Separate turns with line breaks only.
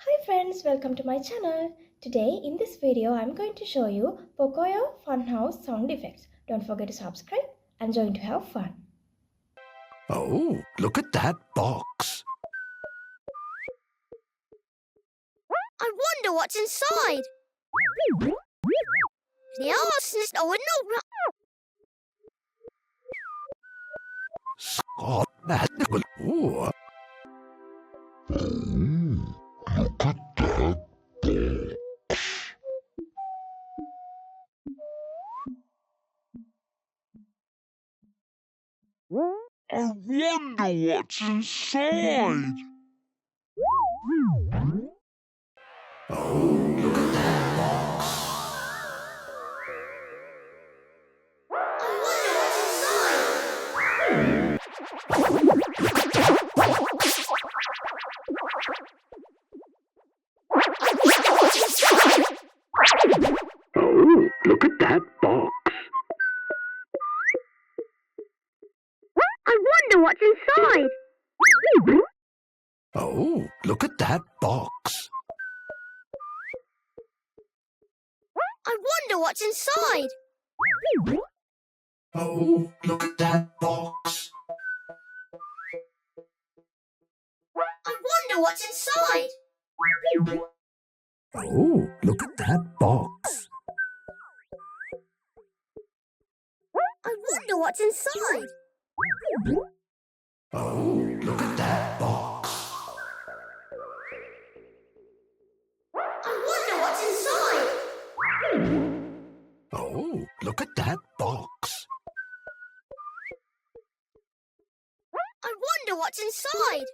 Hi friends, welcome to my channel. Today in this video I'm going to show you Pocoyo Funhouse sound effects. Don't forget to subscribe and join to have fun.
Oh, look at that box.
I wonder what's inside. The arsonist or no.
Scott, that's good. Ooh. Look at that box. I wonder what's inside. Oh, look at that box.
I wonder what's inside.
Oh, look at that box.
I wonder what's inside.
Oh, look at that box.
I wonder what's inside.
Oh, look at that box.
I wonder what's inside.
Oh, look at that box.
I wonder what's inside.
Oh, look at that box.
I wonder what's inside.
Oh, look at that box.
I wonder what's inside.